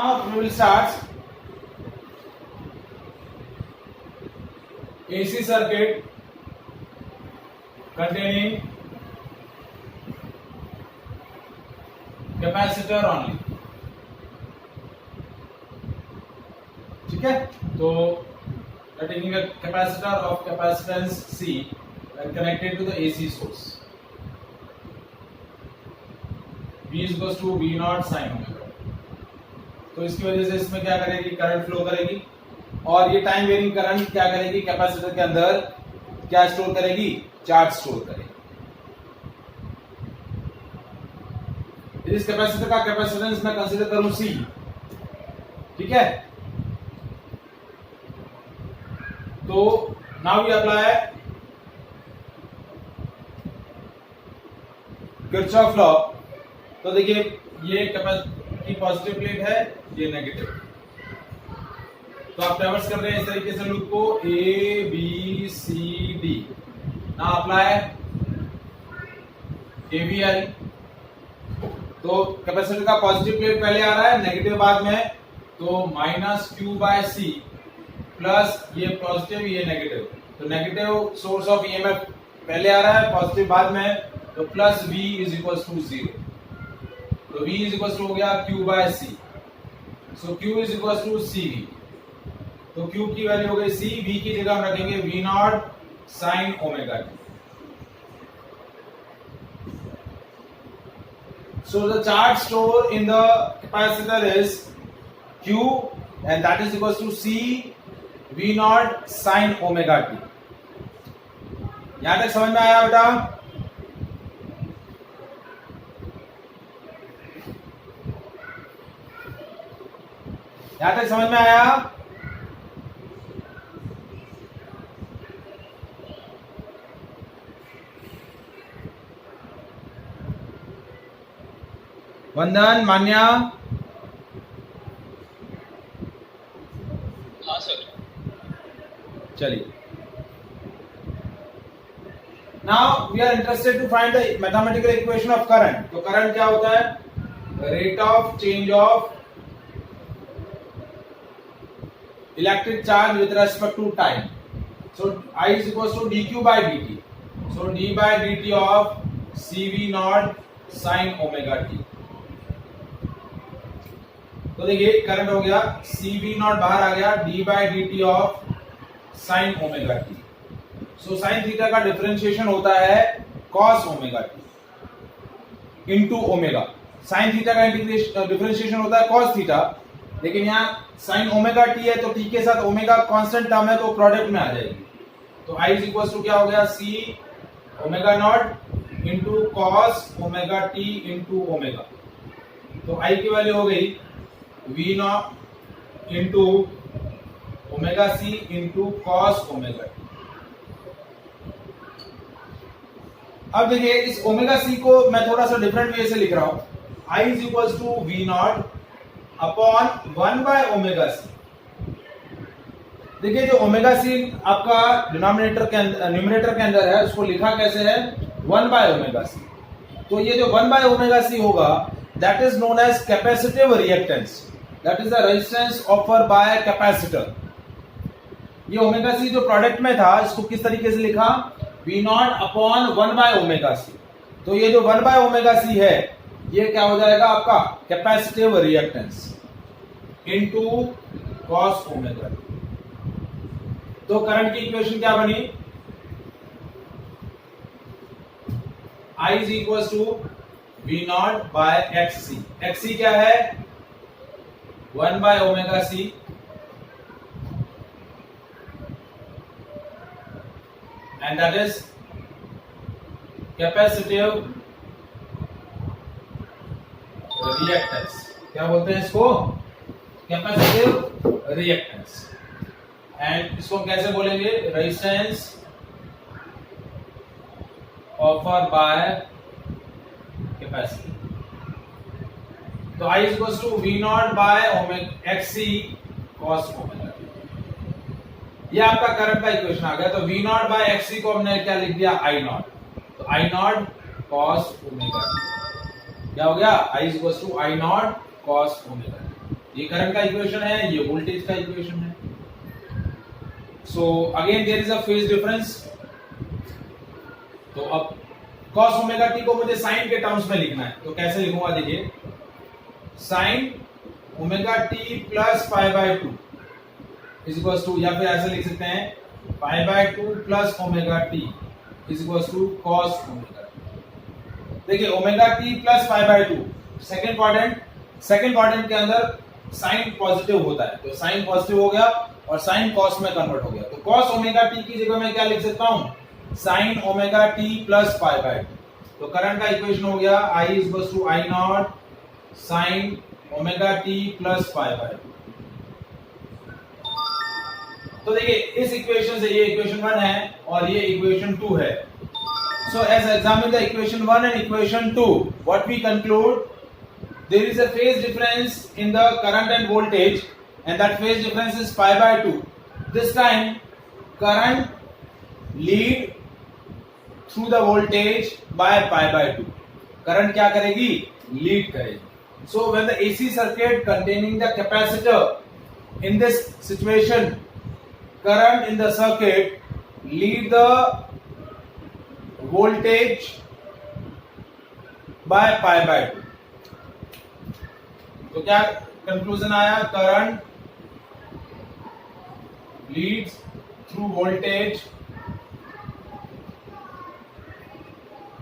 Now we will start AC circuit containing capacitor only. ठीक है, तो taking a capacitor of capacitance C and connected to the AC source. V is equals to V naught sin omega. तो इसकी वजह से इसमें क्या करेगी, करंट फ्लो करेगी और ये टाइम वेरिंग करंट क्या करेगी, कैपेसिटर के अंदर क्या स्टोर करेगी, चार्ज स्टोर करेगी। इस कैपेसिटर का कैपेसिटेंस मैं कंसीडर करूं C, ठीक है। तो now we apply Kirchhoff law. तो देखिए ये कैपेसिटर पॉजिटिव प्लेट है, ये नेगेटिव। तो आप ट्रैवर्स कर रहे हैं इस तरीके से लूप को A B C D। Now apply KVL। तो कैपेसिटर का पॉजिटिव प्लेट पहले आ रहा है, नेगेटिव बाद में, तो minus Q by C plus ये पॉजिटिव ये नेगेटिव। तो नेगेटिव सोर्स ऑफ EMF पहले आ रहा है, पॉजिटिव बाद में, तो plus V is equal to 0। तो V इज इक्वल टू हो गया Q by C। So Q is equal to CV। तो Q की वैल्यू हो गई C, V की जगह हम रखेंगे V not sine omega T. So the charge stored in the capacitor is Q and that is equals to C V naught sin omega t। यहां तक समझ में आया बेटा? यहां तक समझ में आया? वंदन, मान्या, हाँ सर। चलिए। Now we are interested to find the mathematical equation of current. तो करंट क्या होता है, rate of change of electric charge with respect to time. So I is equals to dq by dt। so d by dt of cv not sin omega t। तो देखिए current हो गया cv not बाहर आ गया, d by dt of sin omega t। So sin theta का differentiation होता है cos omega t into omega. sin theta का डिफरेंशिएशन होता है cos थीटा, लेकिन यहाँ sin ओमेगा t है तो t के साथ ओमेगा कांस्टेंट टर्म है तो प्रोडक्ट में आ जाएगी। तो I इज इक्वल टू क्या हो गया, c omega naught into cos omega t into omega. तो I की वैल्यू हो गई v not into omega c into cos omega t। अब देखिए इस ओमेगा c को मैं थोड़ा सा डिफरेंट वे से लिख रहा हूं। I is equal to v not upon 1 by omega c। देखिए जो ओमेगा c आपका डिनोमिनेटर के अंदर, न्यूमरेटर के अंदर है, उसको लिखा कैसे है, 1 बाय ओमेगा c। तो ये जो 1 बाय ओमेगा c होगा that is known as capacitive reactance, that is the resistance offer by capacitor. ये ओमेगा c जो प्रोडक्ट में था इसको किस तरीके से लिखा, v not upon 1 by omega c। तो ये जो 1 बाय ओमेगा c है ये क्या हो जाएगा आपका capacitive reactance into cos omega. तो करंट की इक्वेशन क्या बनी, I is equal to V not by XC। XC क्या है, 1 by omega C and that is capacitive reactance. क्या बोलते हैं इसको, कैपेसिटिव रिएक्टेंस। एंड इसको कैसे बोलेंगे, रेजिस्टेंस ऑफर बाय कैपेसिटी। तो I is equal to V not by XC cos omega. ये आपका करंट का इक्वेशन आ गया। तो V नॉट बाय XC को हमने क्या लिख दिया, I नॉट। तो I नॉट cos ओमेगा। क्या हो गया, I is equal to I not cos omega. ये करंट का इक्वेशन है, ये वोल्टेज का इक्वेशन है। So again there is a phase difference. तो अब cos ओमेगा टी को मुझे साइन के टर्म्स में लिखना है, तो कैसे लिखूंगा देखिए, sine omega T plus pi by two is equal to, या फिर ऐसे लिख सकते हैं pi by two plus omega T is equal to cos omega T. देखिए omega T plus pi by two, second quadrant के अंदर साइन पॉजिटिव होता है, तो साइन पॉजिटिव हो गया और साइन cos में कन्वर्ट हो गया। तो cos ओमेगा टी की जगह मैं क्या लिख सकता हूं, sine omega T plus pi by two. तो करंट का इक्वेशन हो गया I is equal to I not sine omega T plus pi by two. तो देखिए इस इक्वेशन से ये इक्वेशन 1 है और ये इक्वेशन 2 है। So as examine the equation 1 and equation 2, what we conclude, there is a phase difference in the current and voltage, and that phase difference is pi by 2. This time current lead through the voltage by pi by 2. Current क्या करेगी, lead करेगी। So when the AC circuit containing the capacitor, in this situation current in the circuit lead the voltage by pi by 2। तो क्या conclusion आया, current Leeds through voltage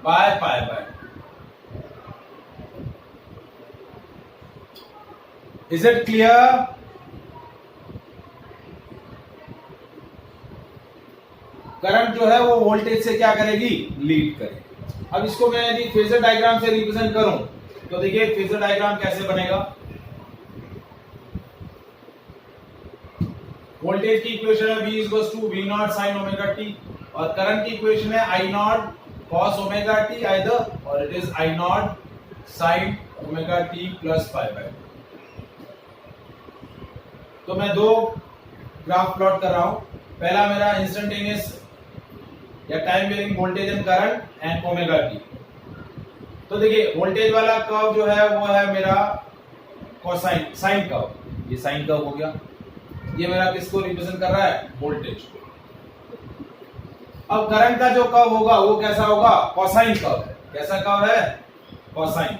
by pi by. Is it clear? Current जो है वो voltage से क्या करेगी, lead करेगी। अब इसको मैं यदि फेजर डायग्राम से रिप्रेजेंट करूं तो देखिए फेजर डायग्राम कैसे बनेगा। वोल्टेज की इक्वेशन है V equals to V not sine omega T, और करंट की इक्वेशन है I not cos omega T either, और it is I not sine omega T plus pi by. तो मैं दो ग्राफ प्लॉट कर रहा हूं। पहला मेरा इंस्टेंटेनियस या time varying voltage and current and omega t. तो देखिए वोल्टेज वाला कर्व जो है वो है मेरा कोसाइन साइन कर्व, ये साइन कर्व हो गया। ये मेरा किसको रिप्रेजेंट कर रहा है, वोल्टेज को। अब करंट का जो कर्व होगा वो कैसा होगा, कोसाइन कर्व है। कैसा कर्व है, कोसाइन।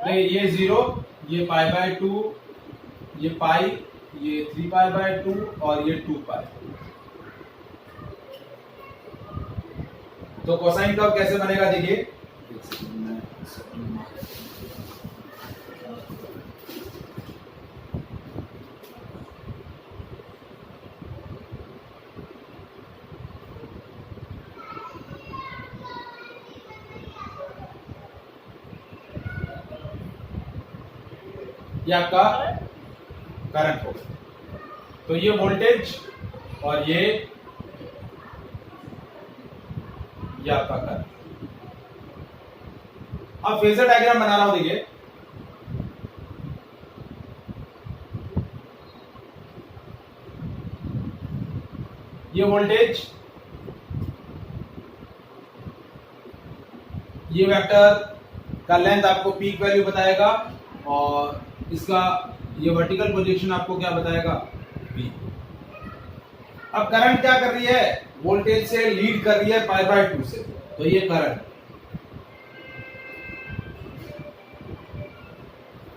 ये 0, ये पाई बाय 2, ये पाई, ये 3 पाई बाय 2 और ये 2 पाई। तो कोसाइन कर्व कैसे बनेगा देखिए, ये आपका करंट होगा। तो ये वोल्टेज और ये आपका करंट। अब फेजर डायग्राम बना रहा हूं देखिए। ये वोल्टेज, ये वेक्टर का लेंथ आपको पीक वैल्यू बताएगा, और इसका ये वर्टिकल प्रोजेक्शन आपको क्या बताएगा, V। अब करंट क्या कर रही है, वोल्टेज से लीड कर रही है पाई बाय 2 से, तो ये करंट,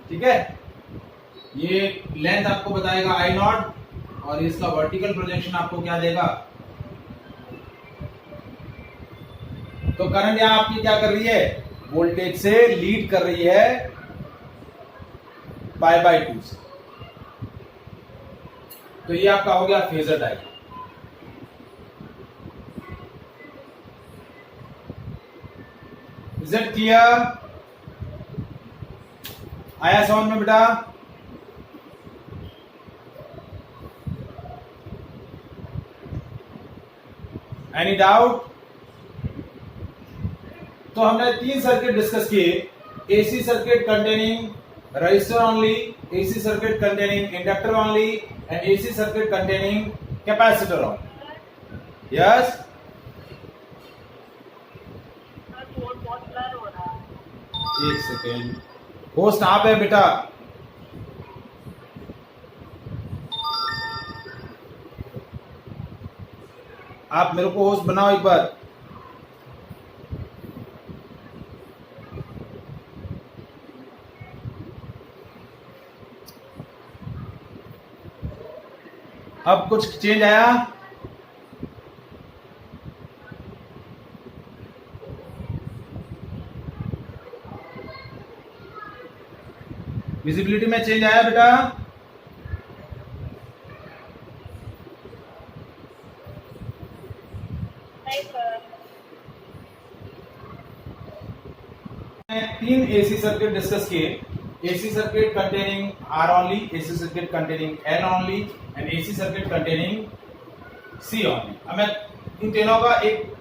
ठीक है। ये लेंथ आपको बताएगा I नॉट, और इसका वर्टिकल प्रोजेक्शन आपको क्या देगा। तो करंट यहां आपकी क्या कर रही है, वोल्टेज से लीड कर रही है पाई बाय 2 से। तो ये आपका हो गया phasor diagram. Is it clear? आया समझ में बेटा? Any doubt? तो हमने 3 सर्किट डिस्कस किए। AC circuit containing resistor only, AC circuit containing inductor only, and AC circuit containing capacitor only. Yes? एक सेकेंड, होस्ट आप है बेटा? आप मेरे को होस्ट बनाओ एक बार। अब कुछ चेंज आया? विजिबिलिटी में चेंज आया बेटा? तीन एसी सर्किट डिस्कस किए। AC circuit containing R only, AC circuit containing L only and AC circuit containing C only. अब मैं इन तीनों का एक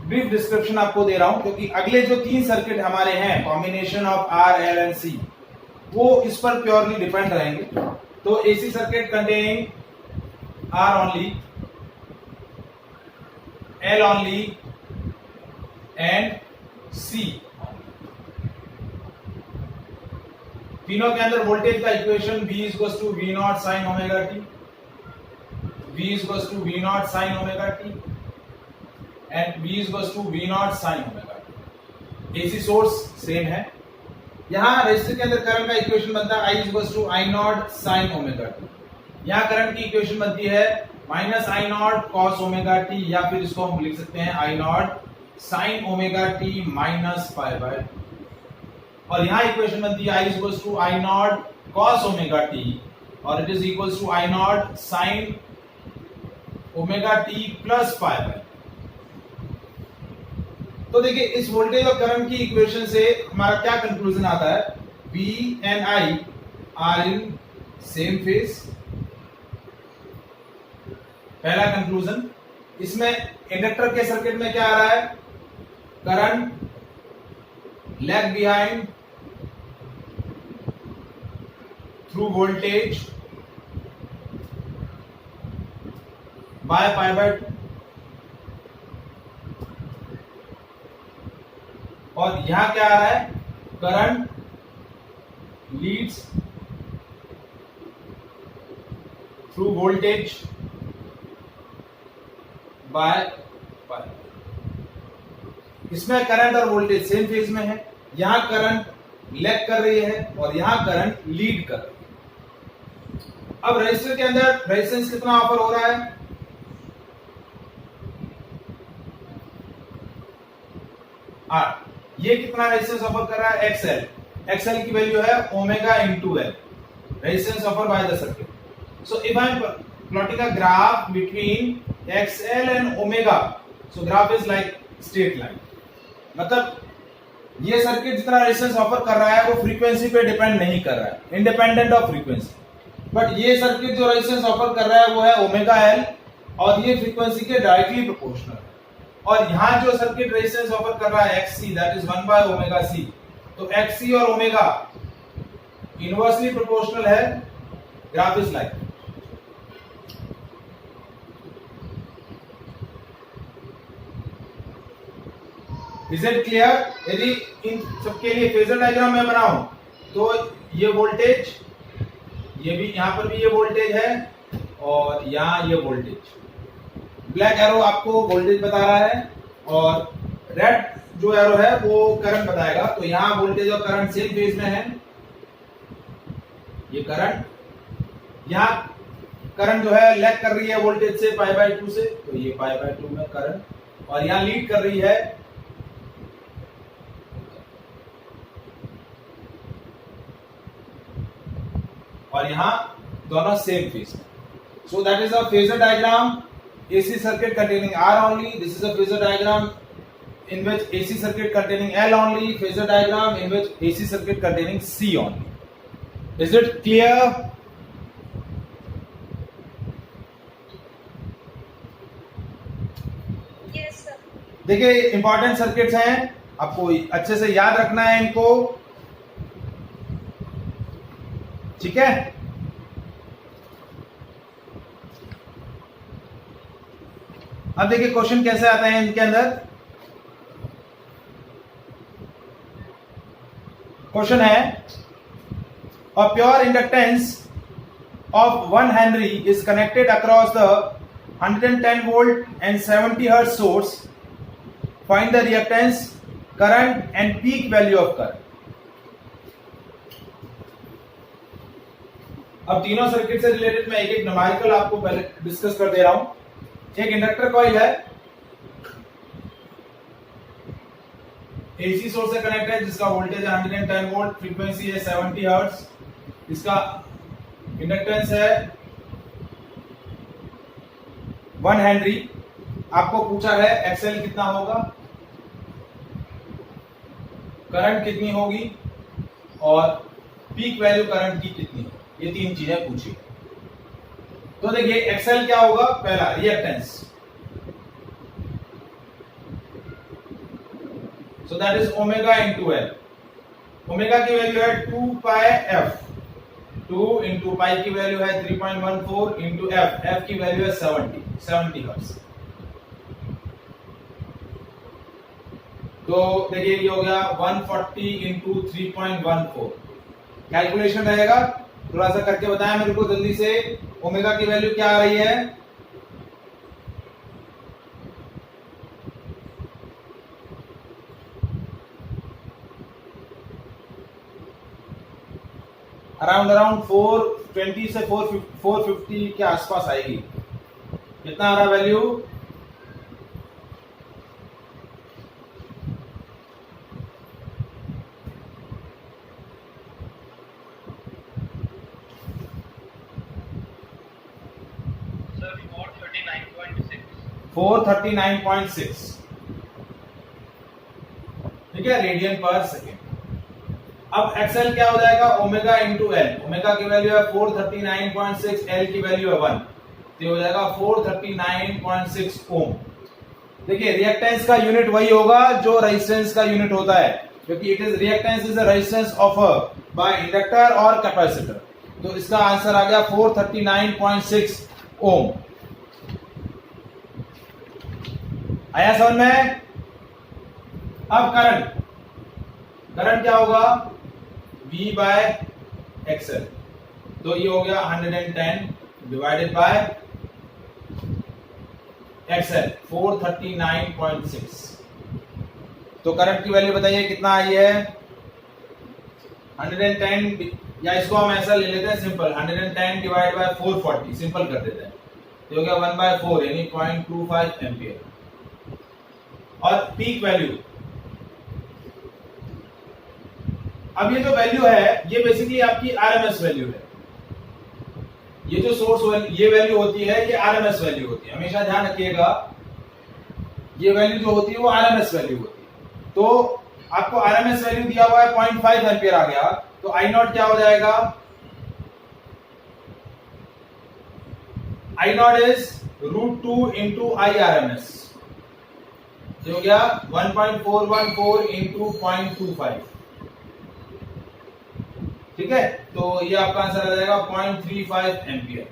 ब्रीफ डिस्क्रिप्शन आपको दे रहा हूं, क्योंकि अगले जो तीन सर्किट हमारे हैं combination of R L and C, वो इस पर प्योरली डिपेंड रहेंगे। तो AC circuit containing R only, L only and C, तीनों के अंदर वोल्टेज का equation V equals to V not sine omega T, V equals to V not sine omega T and V equals to V not sine omega T. AC source same है। यहां resistor के अंदर current का equation बनता है I equals to I not sine omega T. यहां current की equation बनती है minus I not cos omega T, या फिर इसको हम लिख सकते हैं I not sine omega T minus pi by. और यहां इक्वेशन बनती है I equals to I not cos omega T और it is equals to I not sin omega T plus pi by. तो देखिए इस वोल्टेज और करंट की इक्वेशन से हमारा क्या कंक्लूजन आता है? V and I are in same phase. पहला कंक्लूजन। इसमें इंडक्टर के सर्किट में क्या आ रहा है? Current lag behind through voltage by pi by 2, और यहां क्या आ रहा है? Current Leeds through voltage bye pi। इसमें करंट और वोल्टेज सेम फेज में है। यहां करंट लैग कर रही है और यहां करंट लीड कर रही है। अब रेजिस्टर के अंदर रेजिस्टेंस कितना ऑफर हो रहा है? आर। ये कितना रेजिस्टेंस ऑफर कर रहा है? XL। XL की वैल्यू है omega into L, resistance offer by the circuit. So if I am plotting a graph between XL and omega, so graph is like straight line. मतलब ये circuit जितना resistance offer कर रहा है वो frequency पे डिपेंड नहीं कर रहा है, इंडिपेंडेंट ऑफ फ्रीक्वेंसी। बट ये सर्किट जो रेजिस्टेंस ऑफर कर रहा है वो है ओमेगा एल और ये फ्रीक्वेंसी के डायरेक्टली प्रोपोर्शनल है। और यहां जो सर्किट रेजिस्टेंस ऑफर कर रहा है XC, that is 1 by omega C। तो XC और ओमेगा इनवर्सली प्रोपोर्शनल है। Graph is like. Is it clear? यदि इन सबके लिए फेजर डायग्राम मैं बनाऊं तो ये वोल्टेज, ये भी यहां पर भी ये वोल्टेज है और यहां ये वोल्टेज। ब्लैक एरो आपको वोल्टेज बता रहा है और रेड जो एरो है वो करंट बताएगा। तो यहां वोल्टेज और करंट सेम फेज में है। ये करंट, यहां करंट जो है लैग कर रही है वोल्टेज से पाई बाय 2 से, तो ये पाई बाय 2 में करंट, और यहां लीड कर रही है और यहां दोनों सेम फेज में। So that is a phasor diagram. AC circuit containing R only. This is a phasor diagram in which AC circuit containing L only. Phasor diagram in which AC circuit containing C only. Is it clear? Yes sir. देखिए important circuits हैं, आपको अच्छे से याद रखना है इनको। ठीक है। अब देखिए क्वेश्चन कैसे आता है इनके अंदर। क्वेश्चन है a pure inductance of 1 Henry is connected across the 110 volt and 70 hertz source. Find the reactance, current and peak value of current. अब तीनों सर्किट से रिलेटेड मैं एक एक न्यूमेरिकल आपको पहले डिस्कस कर दे रहा हूं। एक इंडक्टर कॉइल है, एसी सोर्स से कनेक्ट है जिसका वोल्टेज है 110 वोल्ट, फ्रीक्वेंसी है 70 हर्ट्ज, इसका इंडक्टेंस है 1 हेनरी। आपको पूछा है एक्सएल कितना होगा, करंट कितनी होगी और पीक वैल्यू करंट की कितनी होगी, ये तीन चीजें पूछी। तो देखिए एक्सएल क्या होगा, पहला reactance, so that is omega into L. Omega की वैल्यू है 2 पाई एफ, 2 इंटू पाई की वैल्यू है 3.14 इंटू एफ, एफ की वैल्यू है 70 हर्ट्ज। तो देखिए ये हो गया 140 इंटू 3.14। कैलकुलेशन रहेगा, थोड़ा सा करके बताया मेरे को जल्दी से। ओमेगा की वैल्यू क्या आ रही है, अराउंड 420 से 450 के आसपास आएगी। कितना आ रहा वैल्यू, सर 439.6। 439.6, ठीक है, रेडियन पर सेकेंड। अब एक्सएल क्या हो जाएगा, ओमेगा इंटू एल। ओमेगा की वैल्यू है 439.6, एल की वैल्यू है 1, तो हो जाएगा 439.6 ओम। देखिए रिएक्टेंस का यूनिट वही होगा जो रेजिस्टेंस का यूनिट होता है, क्योंकि it is reactance is the resistance of by inductor और कैपेसिटर। तो इसका आंसर आ गया 439.6 ओम। आया समझ में। अब करंट क्या होगा, V बाय एक्सएल। तो ये हो गया 110 डिवाइडेड बाय एक्सएल 439.6। तो करंट की वैल्यू बताइए कितना आई है, 110, या इसको हम ऐसा ले लेते हैं सिंपल, 110 डिवाइड बाय 440, सिंपल कर देते हैं। तो हो गया 1/4 यानी 0.25 एम्पियर। और पीक वैल्यू, अब ये जो वैल्यू है ये बेसिकली आपकी आरएमएस वैल्यू है। ये जो सोर्स ये वैल्यू होती है, ये आरएमएस वैल्यू होती है, हमेशा ध्यान रखिएगा। ये वैल्यू जो होती है वो आरएमएस वैल्यू होती है। तो आपको आरएमएस वैल्यू दिया हुआ है 0.5 एम्पियर आ गया, तो आई नॉट क्या हो जाएगा, I not is √2 into I RMS, जो हो गया 1.414 इंटू 0.25, ठीक है। तो ये आपका आंसर आ जाएगा 0.35 एम्पियर।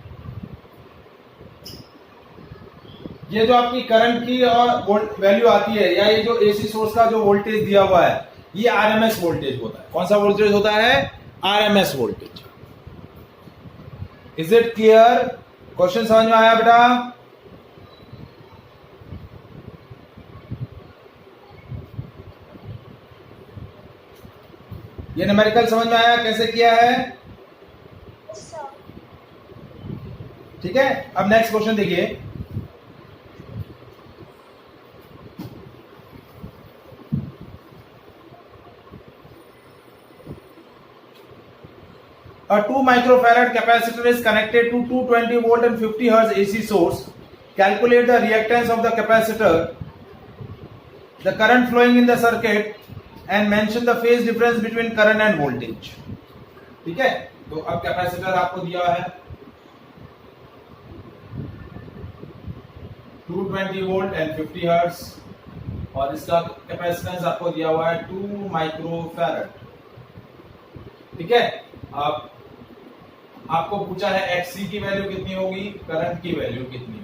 ये जो आपकी करंट की और वैल्यू आती है, या ये जो एसी सोर्स का जो वोल्टेज दिया हुआ है, ये आरएमएस वोल्टेज होता है। कौन सा वोल्टेज होता है, RMS voltage. Is it clear, question समझ में आया बेटा। ये न्यूमेरिकल समझ में आया कैसे किया है, ठीक है। अब नेक्स्ट क्वेश्चन देखिए, a 2 microfarad capacitor is connected to 220 volt and 50 hertz AC source. Calculate the reactance of the capacitor, the current flowing in the circuit and mention the phase difference between current and voltage. ठीक है। तो अब capacitor आपको दिया है 220 volt and 50 hertz, और इसका capacitance आपको दिया हुआ है 2 माइक्रोफैरड, ठीक है। अब आपको पूछा है XC की वैल्यू कितनी होगी, करंट की वैल्यू कितनी होगी।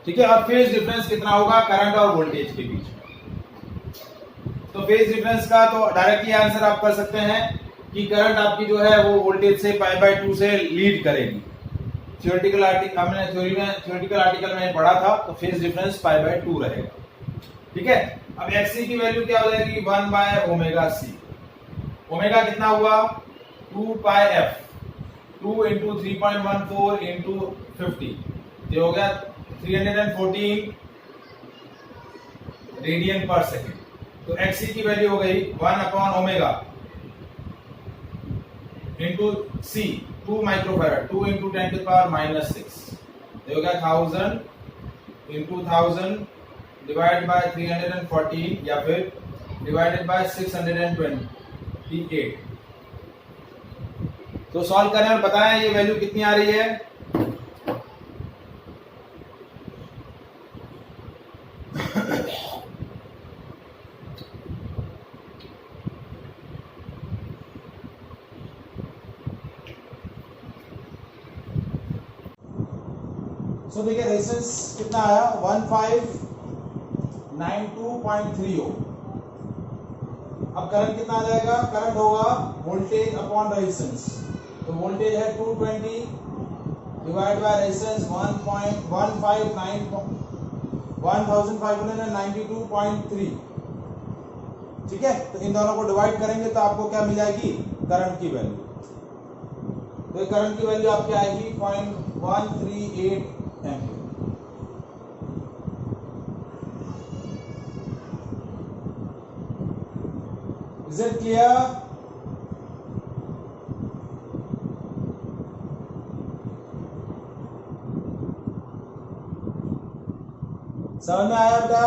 ठीक है, अब फेज डिफरेंस कितना होगा करंट और वोल्टेज के बीच में। तो फेज डिफरेंस का तो डायरेक्टली आंसर आप कर सकते हैं कि करंट आपकी जो है वो वोल्टेज से π/2 से लीड करेगी। थ्योरेटिकल आर्टिकल हमने थ्योरेटिकल आर्टिकल में पढ़ा था, तो फेज डिफरेंस π/2 रहेगा। ठीक है, अब XC की वैल्यू क्या हो जाएगी 1/ωc। ओमेगा कितना हुआ 2πf, 2 into 3.14 into 50, ये हो गया 314 रेडियन पर सेकेंड। तो XC की वैल्यू हो गई 1/ओमेगा इंटू C 2 माइक्रोफैराड, 2 into 10⁻⁻6, ये हो गया 1000 into 1000 डिवाइड बाय 314 या फिर डिवाइडेड बाय 628। तो सॉल्व करें और बताएं ये वैल्यू कितनी आ रही है। सो देखिए रेजिस्टेंस कितना आया 1592.30। अब करंट कितना आ जाएगा, करंट होगा वोल्टेज अपॉन रेजिस्टेंस। तो वोल्टेज है 220 डिवाइड बाय रेजिस्टेंस 1592.3। ठीक है, तो इन दोनों को डिवाइड करेंगे तो आपको क्या मिल जाएगी करंट की वैल्यू। तो करंट की वैल्यू आपकी आएगी 0.138 एम्पीयर। Is it clear? समझ में आया बेटा?